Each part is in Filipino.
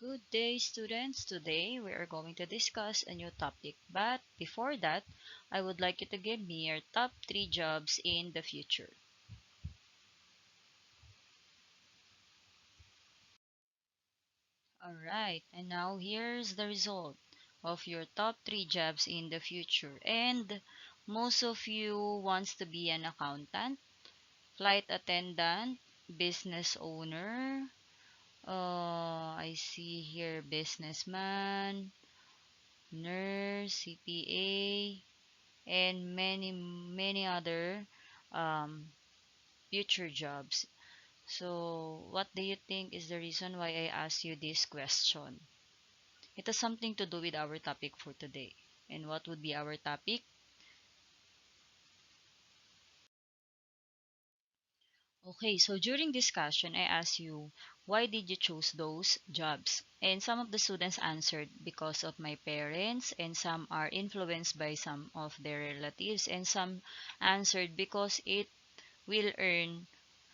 Good day, students. Today we are going to discuss a new topic. But before that, I would like you to give me your top 3 jobs in the future. Alright, and now here's the result of your top 3 jobs in the future. And most of you wants to be an accountant, flight attendant, business owner. I see here businessman, nurse, CPA, and many other um, future jobs. So what do you think is the reason why I asked you this question? It has something to do with our topic for today. And what would be our topic? Okay, so during discussion, I asked you, why did you choose those jobs? And some of the students answered because of my parents, and some are influenced by some of their relatives, and some answered because it will earn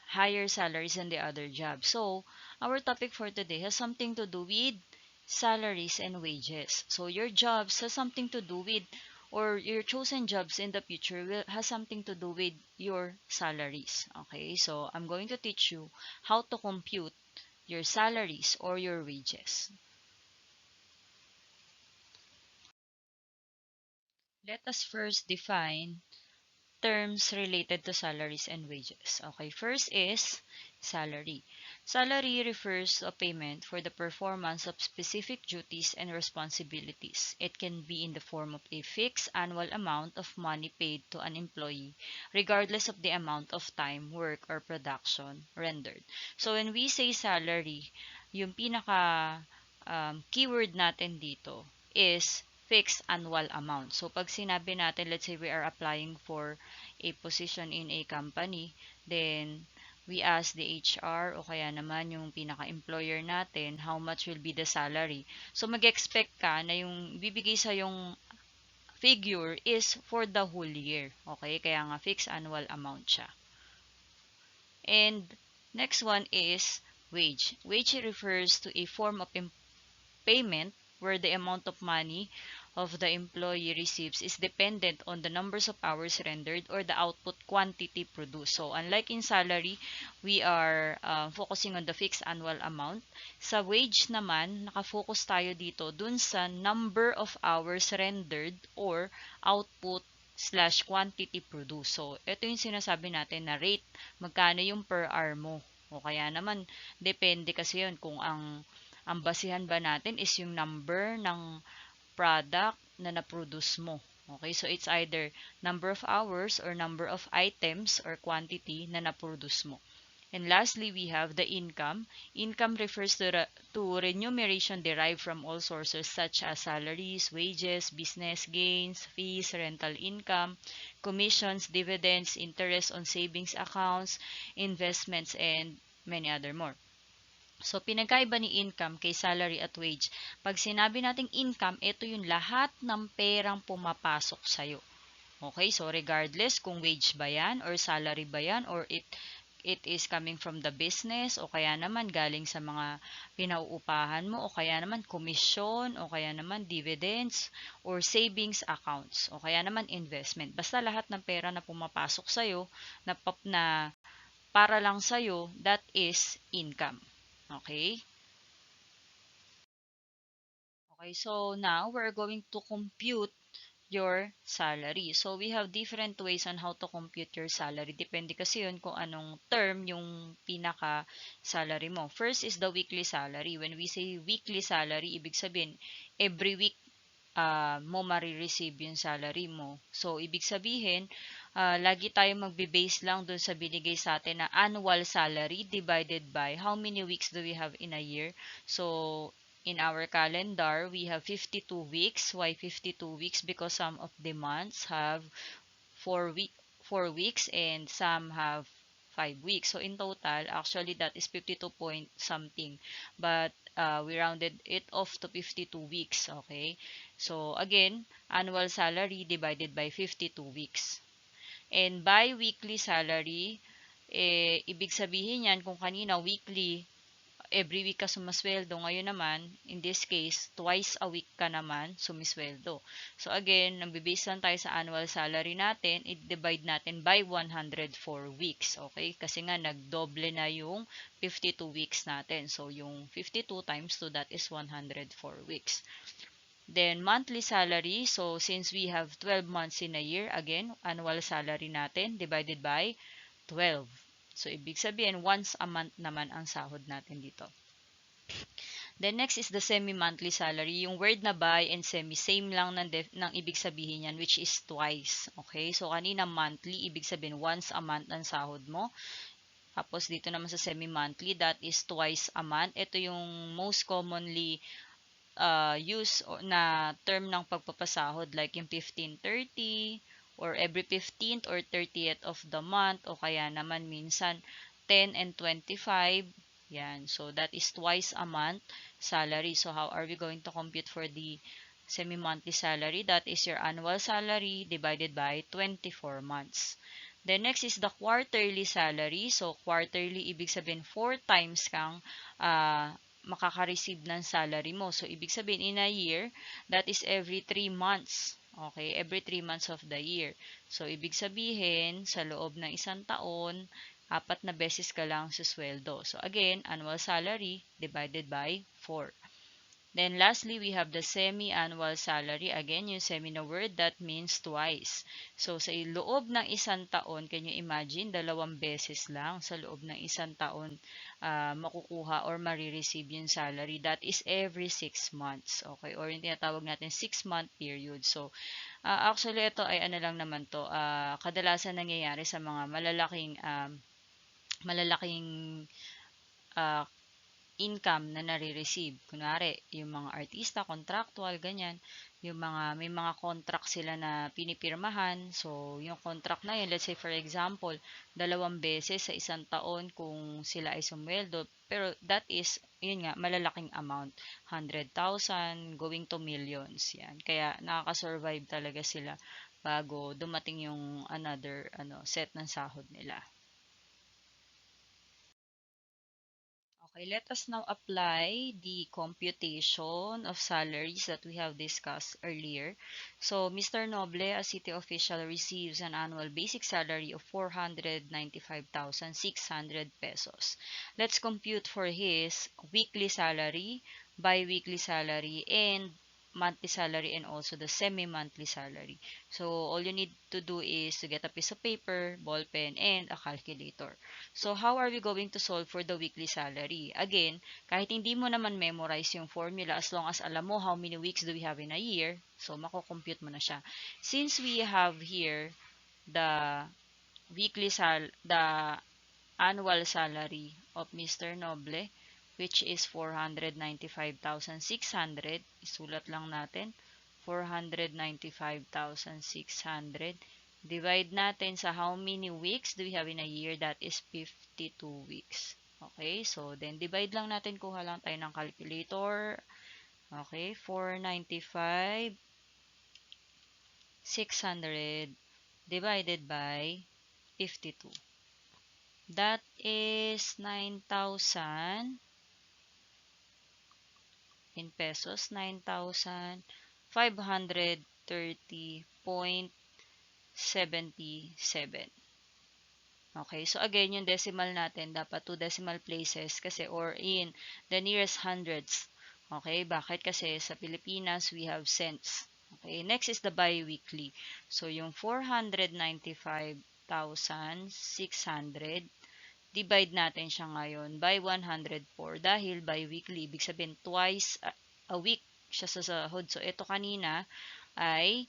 higher salaries than the other job. So, our topic for today has something to do with salaries and wages. So, your jobs has something to do with, or your chosen jobs in the future has something to do with your salaries. Okay, so I'm going to teach you how to compute your salaries or your wages. Let us first define terms related to salaries and wages. Okay, first is salary. Salary refers to a payment for the performance of specific duties and responsibilities. It can be in the form of a fixed annual amount of money paid to an employee, regardless of the amount of time, work, or production rendered. So when we say salary, yung pinaka keyword natin dito is fixed annual amount. So, pag sinabi natin, let's say we are applying for a position in a company, then we ask the HR o kaya naman yung pinaka-employer natin how much will be the salary. So, mag-expect ka na yung bibigay sa yung figure is for the whole year. Okay? Kaya nga fixed annual amount siya. And next one is wage. Wage refers to a form of payment where the amount of money of the employee receives is dependent on the numbers of hours rendered or the output quantity produced. So, unlike in salary, we are focusing on the fixed annual amount. Sa wage naman, nakafocus tayo dito dun sa number of hours rendered or output slash quantity produced. So, ito yung sinasabi natin na rate, magkano yung per hour mo. O kaya naman, depende kasi yun kung ang basihan ba natin is yung number ng product na na-produce mo. Okay, so it's either number of hours or number of items or quantity na na-produce mo. And lastly, we have the income. Income refers to remuneration derived from all sources such as salaries, wages, business gains, fees, rental income, commissions, dividends, interest on savings accounts, investments, and many other more. So, pinagkaiba ni income kay salary at wage. Pag sinabi nating income, ito yung lahat ng perang pumapasok sa'yo. Okay, so regardless kung wage ba yan or salary ba yan or it is coming from the business o kaya naman galing sa mga pinauupahan mo o kaya naman komisyon o kaya naman dividends or savings accounts o kaya naman investment. Basta lahat ng pera na pumapasok sa'yo na para lang sa'yo, that is income. Okay? Okay, so now we're going to compute your salary. So we have different ways on how to compute your salary. Depende kasi yun kung anong term yung pinaka salary mo. First is the weekly salary. When we say weekly salary, ibig sabihin every week mo marireceive yung salary mo. So, ibig sabihin, lagi tayo magbe-base lang dun sa binigay sa atin na annual salary divided by how many weeks do we have in a year. So, in our calendar, we have 52 weeks. Why 52 weeks? Because some of the months have 4 week 4 weeks and some have 5 weeks. So in total, actually that is 52 point something. But we rounded it off to 52 weeks, okay? So again, annual salary divided by 52 weeks. And bi-weekly salary, ibig sabihin yan kung kanina weekly every week ka sumasweldo. Ngayon naman, in this case, twice a week ka naman sumisweldo. So again, nagbe-base lang tayo sa annual salary natin, i-divide natin by 104 weeks. Okay? Kasi nga, nagdoble na yung 52 weeks natin. So yung 52 times 2, that is 104 weeks. Then, monthly salary. So, since we have 12 months in a year, again, annual salary natin divided by 12. So, ibig sabihin, once a month naman ang sahod natin dito. Then, next is the semi-monthly salary. Yung word na by and semi, same lang ng ibig sabihin yan, which is twice. Okay? So, kanina monthly, ibig sabihin, once a month ang sahod mo. Tapos, dito naman sa semi-monthly, that is twice a month. Ito yung most commonly use na term ng pagpapasahod, like yung 15/30 or every 15th or 30th of the month, o kaya naman minsan 10 and 25. Yan. So, that is twice a month salary. So, how are we going to compute for the semi-monthly salary? That is your annual salary divided by 24 months. Then, next is the quarterly salary. So, quarterly, ibig sabihin 4 times kang makaka-receive ng salary mo. So, ibig sabihin, in a year, that is every 3 months. Okay? Every 3 months of the year. So, ibig sabihin, sa loob ng isang taon, 4 na beses ka lang susweldo. So, again, annual salary divided by 4. Then, lastly, we have the semi-annual salary. Again, yung semi na word, that means twice. So, sa loob ng isang taon, can you imagine, 2 beses lang sa loob ng isang taon makukuha or marireceive yung salary. That is every 6 months. Okay? Or yung tinatawag natin 6-month period. So, actually, ito ay ano lang naman to. Kadalasan nangyayari sa mga malalaking income na nare-receive. Kunwari, yung mga artista, contractual, ganyan. May mga contract sila na pinipirmahan. So, yung contract na yun, let's say for example, 2 beses sa isang taon kung sila ay sumweldo. Pero that is, yun nga, malalaking amount. 100,000 going to millions. Yan. Kaya nakaka-survive talaga sila bago dumating yung another set ng sahod nila. Okay, let us now apply the computation of salaries that we have discussed earlier. So, Mr. Noble, a city official, receives an annual basic salary of 495,600 pesos. Let's compute for his weekly salary, bi-weekly salary, and monthly salary, and also the semi-monthly salary. So, all you need to do is to get a piece of paper, ball pen, and a calculator. So, how are we going to solve for the weekly salary? Again, kahit hindi mo naman memorize yung formula, as long as alam mo how many weeks do we have in a year, so mako-compute mo na siya. Since we have here the the annual salary of Mr. Noble, which is 495,600, isulat lang natin, 495,600. Divide natin sa how many weeks do we have in a year? That is 52 weeks. Okay, so then divide lang natin, kuha lang tayo ng calculator. Okay, 495,600 divided by 52. That is 9,000 in pesos, 9,530.77. Okay, so again, yung decimal natin, dapat 2 decimal places kasi or in the nearest hundreds. Okay, bakit? Kasi sa Pilipinas, we have cents. Okay, next is the bi-weekly. So, yung 495,600, divide natin siya ngayon by 104 dahil bi-weekly, ibig sabihin twice a week siya sa sahod. So, ito kanina ay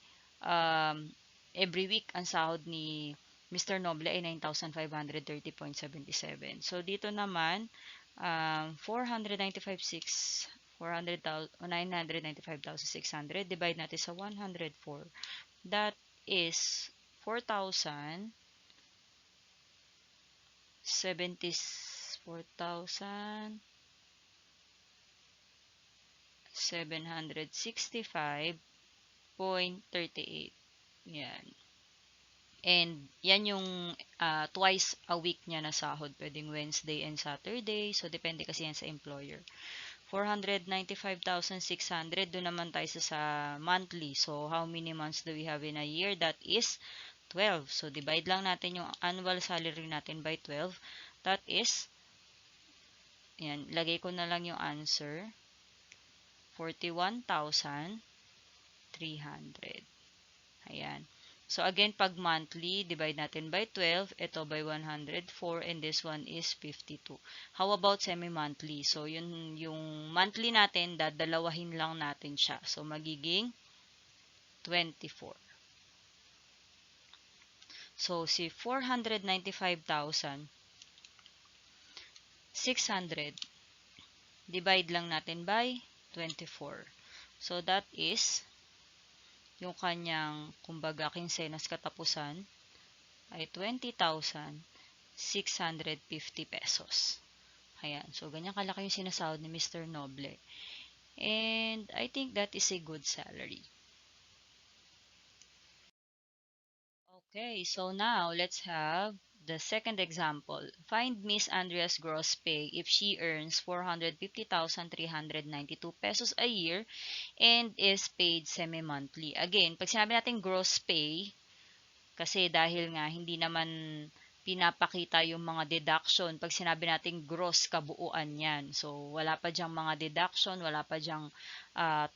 every week ang sahod ni Mr. Noble ay 9,530.77. So, dito naman, 995,600 divide natin sa 104. That is 4,765.38. Yan. And yan yung twice a week niya na sahod. Pwedeng Wednesday and Saturday. So, depende kasi yan sa employer. 495,600. Doon naman tayo sa monthly. So, how many months do we have in a year? That is 12. So, divide lang natin yung annual salary natin by 12. That is, yan, lagay ko na lang yung answer. 41,300. Ayan. So, again, pag monthly, divide natin by 12. Ito by 104. And this one is 52. How about semi-monthly? So, yun, yung monthly natin, dadalawahin lang natin siya. So, magiging 24. So, si 495,600, divide lang natin by 24. So, that is yung kanyang, kumbaga, kinsenas katapusan ay 20,650 pesos. Ayan. So, ganyan kalaki yung sinasahod ni Mr. Noble. And I think that is a good salary. Okay, so now let's have the second example. Find Miss Andrea's gross pay if she earns 450,392 pesos a year and is paid semi-monthly. Again, pag sinabi natin gross pay, kasi dahil nga hindi naman pinapakita yung mga deduction pag sinabi natin gross kabuuan yan. So, wala pa diyang mga deduction, wala pa diyang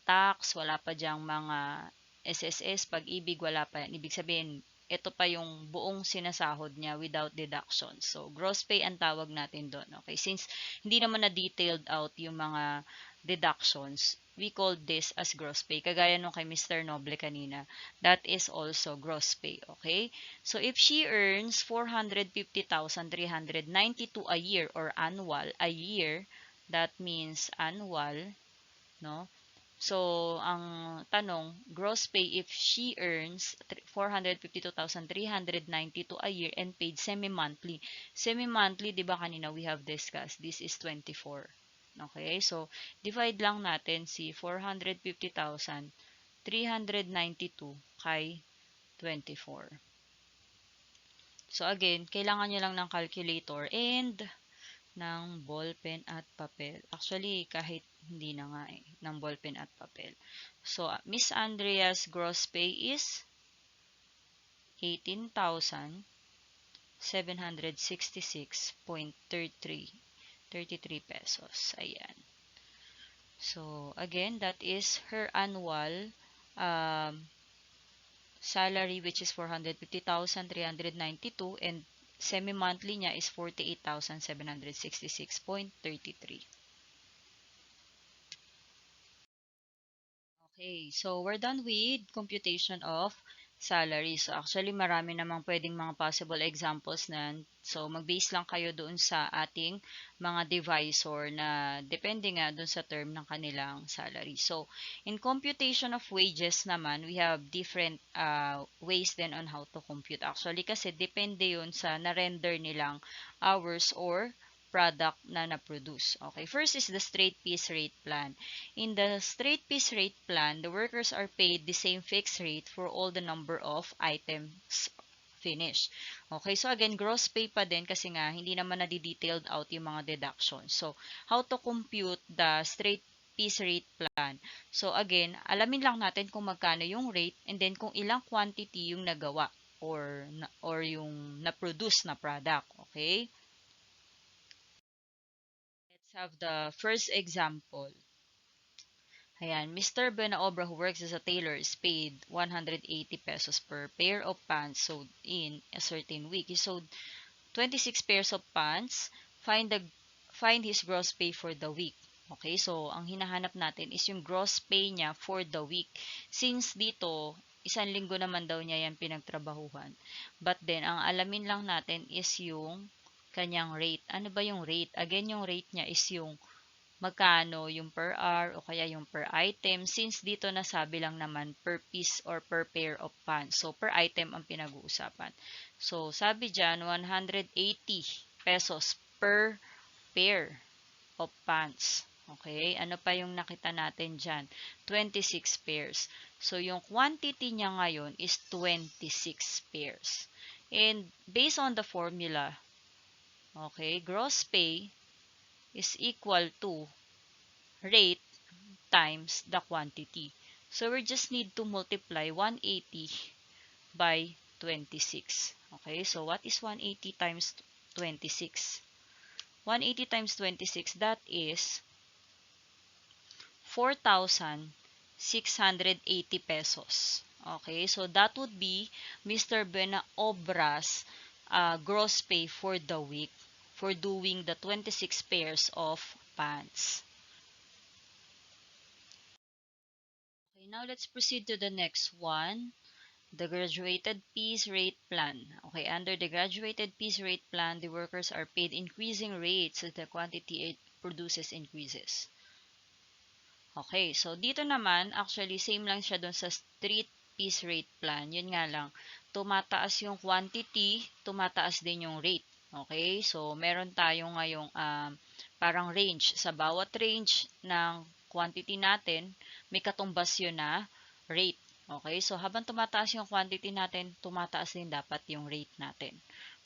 tax, wala pa diyang mga SSS, pag-ibig, wala pa yan. Ibig sabihin, ito pa yung buong sinasahod niya without deduction. So, gross pay ang tawag natin doon. Okay? Since hindi naman na detailed out yung mga deductions, we call this as gross pay. Kagaya nung kay Mr. Noble kanina, that is also gross pay. Okay? So, if she earns 450,392 a year or annual, a year, that means annual, no? So, ang tanong, gross pay if she earns 452,392 a year and paid semi-monthly. Semi-monthly, di ba kanina we have discussed, this is 24. Okay? So, divide lang natin si 450,392 kay 24. So, again, kailangan nyo lang ng calculator and ng ballpen at papel. Actually, kahit hindi na nga ng ballpen at papel. So, Miss Andrea's gross pay is 18,766.33 pesos. Ayan. So, again, that is her annual um, salary, which is 450,392, and semi-monthly niya is 48,766.33. Okay, so we're done with computation of salaries. So actually, marami namang pwedeng mga possible examples na. So mag-base lang kayo doon sa ating mga divisor na depende nga doon sa term ng kanilang salary. So in computation of wages naman, we have different ways then on how to compute. Actually, kasi depende yun sa na-render nilang hours or product na na-produce. Okay, first is the straight piece rate plan. In the straight piece rate plan, the workers are paid the same fixed rate for all the number of items finished. Okay, so again, gross pay pa din kasi nga hindi naman na-detailed out yung mga deductions. So, how to compute the straight piece rate plan? So, again, alamin lang natin kung magkano yung rate and then kung ilang quantity yung nagawa or yung na-produce na product. Okay? Let's have the first example. Ayan, Mr. Benaobra who works as a tailor is paid 180 pesos per pair of pants sold in a certain week. He sold 26 pairs of pants. Find his gross pay for the week. Okay, so ang hinahanap natin is yung gross pay niya for the week. Since dito, isang linggo naman daw niya yan pinagtrabahuhan. But then, ang alamin lang natin is yung kanyang rate. Ano ba yung rate? Again, yung rate niya is yung magkano yung per hour o kaya yung per item, since dito nasabi lang naman per piece or per pair of pants. So, per item ang pinag-uusapan. So, sabi dyan, 180 pesos per pair of pants. Okay? Ano pa yung nakita natin dyan? 26 pairs. So, yung quantity niya ngayon is 26 pairs. And based on the formula, okay, gross pay is equal to rate times the quantity. So we just need to multiply 180 by 26. Okay, so what is 180 times 26? 180 times 26, that is 4,680 pesos. Okay, so that would be Mr. Benaobra's gross pay for the week for doing the 26 pairs of pants. Okay, now let's proceed to the next one. The graduated piece rate plan. Okay, under the graduated piece rate plan, the workers are paid increasing rates as the quantity it produces increases. Okay, so dito naman, actually, same lang siya dun sa street piece rate plan. Yun nga lang, tumataas yung quantity, tumataas din yung rate. Okay, so meron tayo ngayong parang range. Sa bawat range ng quantity natin, may katumbas yun na rate. Okay, so habang tumataas yung quantity natin, tumataas din dapat yung rate natin.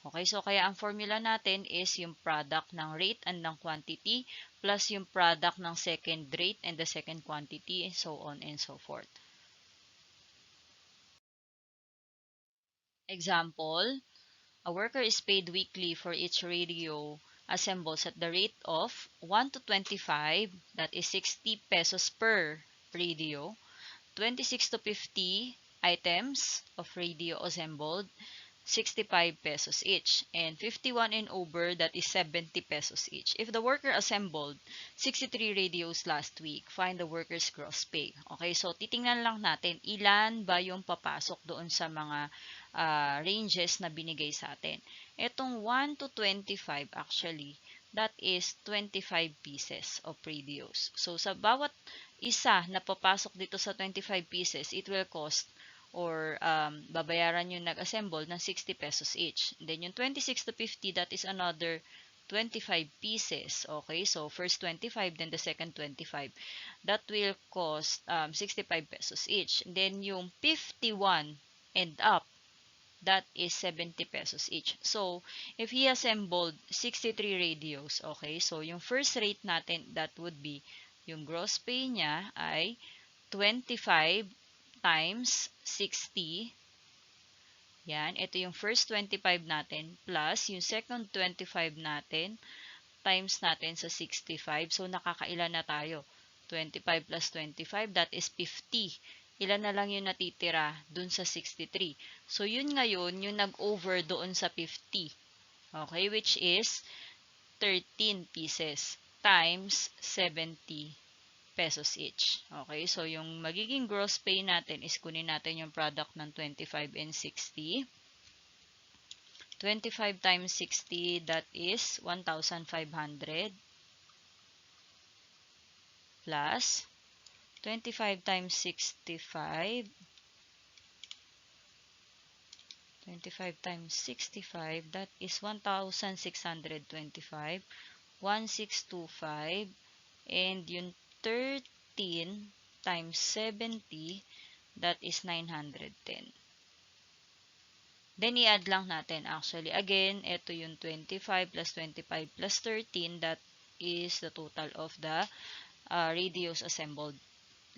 Okay, so kaya ang formula natin is yung product ng rate and ng quantity plus yung product ng second rate and the second quantity and so on and so forth. Example, a worker is paid weekly for each radio assembles at the rate of 1 to 25, that is 60 pesos per radio, 26 to 50 items of radio assembled, 65 pesos each, and 51 and over, that is 70 pesos each. If the worker assembled 63 radios last week, find the worker's gross pay. Okay, so titingnan lang natin ilan ba yung papasok doon sa mga ranges na binigay sa atin. Etong 1 to 25 actually, that is 25 pieces of radios. So sa bawat isa na papasok dito sa 25 pieces, it will cost or babayaran yung nag-assemble ng 60 pesos each. Then yung 26 to 50, that is another 25 pieces. Okay, so first 25, then the second 25. That will cost 65 pesos each. Then yung 51 and up, that is 70 pesos each. So, if he assembled 63 radios, okay, so yung first rate natin, that would be, yung gross pay niya ay 25 times 60. Yan, ito yung first 25 natin plus yung second 25 natin times natin sa 65. So, nakakailan na tayo? 25 plus 25, that is 50. Ilan na lang yung natitira dun sa 63. So, yun ngayon, yung nag-over doon sa 50. Okay, which is 13 pieces times 70 pesos each. Okay, so yung magiging gross pay natin is kunin natin yung product ng 25 and 60. 25 times 60, that is 1,500 plus 25 times 65. 25 times 65, that is 1,625. 1,625. And yung 13 times 70, that is 910. Then, i-add lang natin actually. Again, ito yung 25 plus 25 plus 13, that is the total of the radios assembled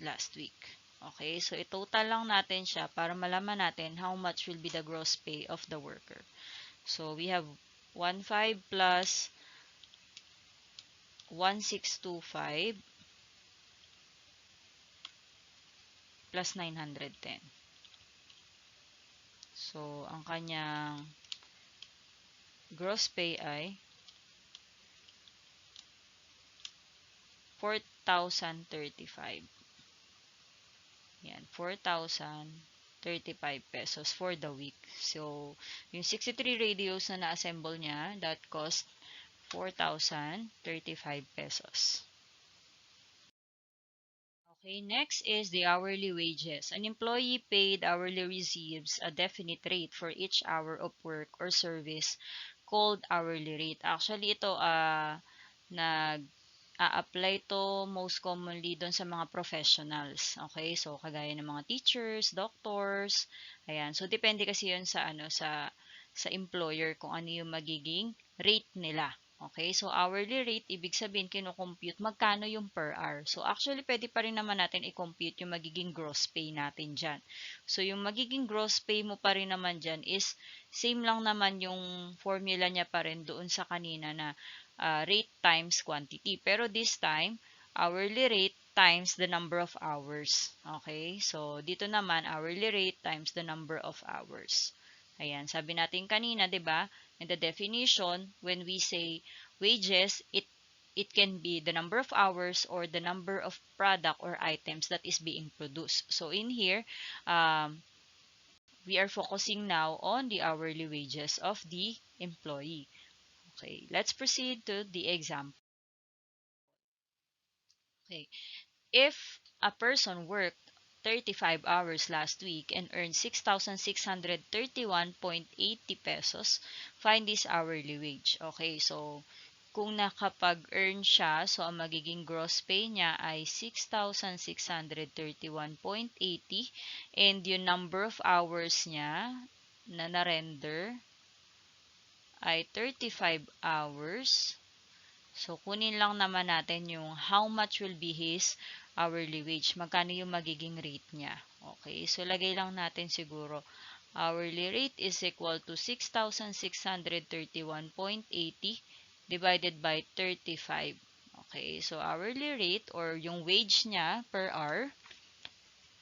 last week. Okay, so i-total lang natin siya para malaman natin how much will be the gross pay of the worker. So, we have 1,500 plus 1,625 plus 910. So, ang kanyang gross pay ay 4,035. Yan, 4,035 pesos for the week. So, yung 63 radios na na-assemble niya, that cost 4,035 pesos. Okay, next is the hourly wages. An employee paid hourly receives a definite rate for each hour of work or service called hourly rate. Actually, ito nag-a-apply to most commonly doon sa mga professionals. Okay, so kagaya ng mga teachers, doctors, ayan. So, depende kasi yun sa sa employer kung ano yung magiging rate nila. Okay, so hourly rate, ibig sabihin, kino-compute magkano yung per hour. So actually, pwede pa rin naman natin i-compute yung magiging gross pay natin dyan. So yung magiging gross pay mo pa rin naman dyan is same lang naman yung formula niya pa rin doon sa kanina na rate times quantity. Pero this time, hourly rate times the number of hours. Okay, so dito naman, hourly rate times the number of hours. Ayan, sabi natin kanina, 'di ba? In the definition, when we say wages, it can be the number of hours or the number of product or items that is being produced. So in here, we are focusing now on the hourly wages of the employee. Okay, let's proceed to the example. Okay, if a person worked 35 hours last week and earned 6,631.80 pesos, find this hourly wage. Okay, so kung nakapag-earn siya, so ang magiging gross pay niya ay 6,631.80 and yung number of hours niya na na-render ay 35 hours. So, kunin lang naman natin yung how much will be his hourly wage. Magkano yung magiging rate niya. Okay, so lagay lang natin siguro hourly rate is equal to 6,631.80 divided by 35. Okay, so hourly rate or yung wage niya per hour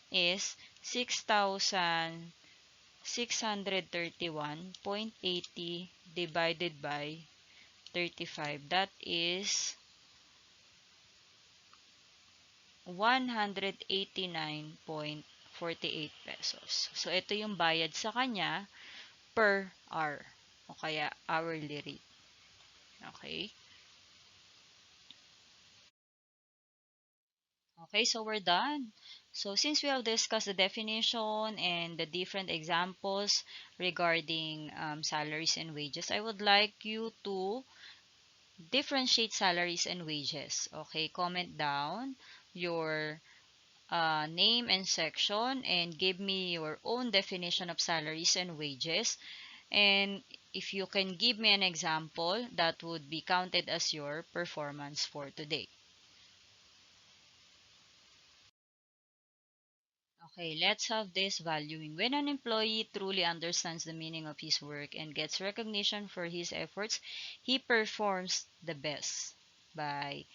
is 6,631.80 divided by 35. That is 189.48 pesos. So, ito yung bayad sa kanya per hour o kaya hourly rate. Okay? Okay, so we're done. So, since we have discussed the definition and the different examples regarding salaries and wages, I would like you to differentiate salaries and wages. Okay, comment down your name and section and give me your own definition of salaries and wages. And if you can give me an example, that would be counted as your performance for today. Okay, let's have this valuing. When an employee truly understands the meaning of his work and gets recognition for his efforts, he performs the best. By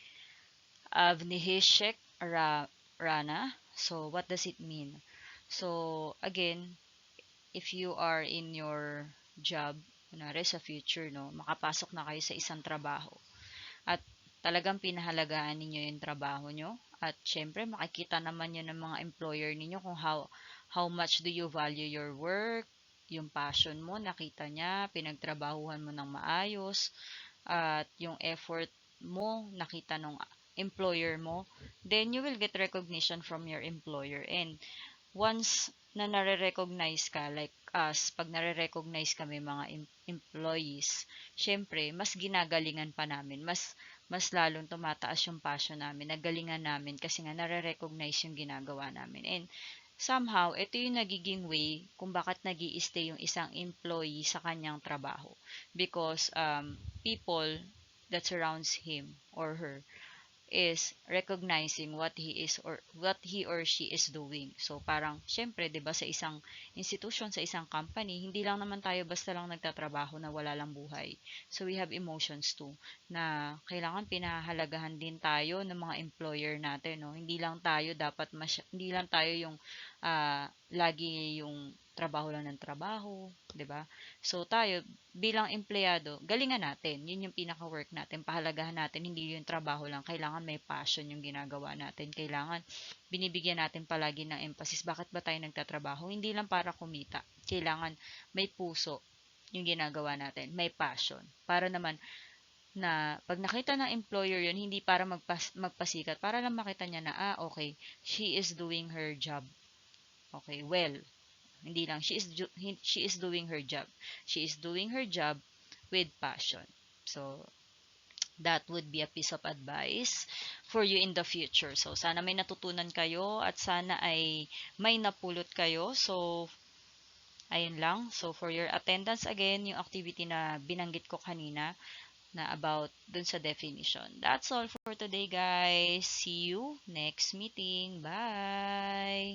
Avnihishek Rana. So, what does it mean? So, again, if you are in your job, kunwari sa future, no, makapasok na kayo sa isang trabaho at talagang pinahalagaan ninyo yung trabaho nyo at syempre makikita naman yun ng mga employer ninyo kung how much do you value your work, yung passion mo, nakita niya, pinagtrabahuhan mo ng maayos, at yung effort mo, nakita nung employer mo, then you will get recognition from your employer. And once na nare-recognize ka, like us, pag nare-recognize kami mga employees, syempre, mas ginagalingan pa namin, mas lalong tumataas yung passion namin, nagalingan namin kasi nga nare-recognize yung ginagawa namin. And somehow, ito yung nagiging way kung bakit nag-i-stay yung isang employee sa kanyang trabaho. Because people that surrounds him or her is recognizing what he is or what he or she is doing. So parang syempre 'di ba sa isang institution, sa isang company, hindi lang naman tayo basta lang nagtatrabaho na wala lang buhay. So we have emotions too na kailangan pinahahalagahan din tayo ng mga employer natin, no. Hindi lang tayo yung lagi yung trabaho lang ng trabaho, 'di ba? So tayo bilang empleyado, galingan natin. Yun yung pinaka-work natin. Pahalagahan natin, hindi yung trabaho lang. Kailangan may passion yung ginagawa natin. Kailangan binibigyan natin palagi ng emphasis. Bakit ba tayo nagtatrabaho? Hindi lang para kumita. Kailangan may puso yung ginagawa natin. May passion. Para naman na pag nakita ng employer yun, hindi para magpasikat. Para lang makita niya na, okay, she is doing her job. Okay, well, hindi lang, she is doing her job. She is doing her job with passion. So, that would be a piece of advice for you in the future. So, sana may natutunan kayo at sana ay may napulot kayo. So, Ayun lang. So, for your attendance again, yung activity na binanggit ko kanina na about dun sa definition. That's all for today, guys. See you next meeting. Bye!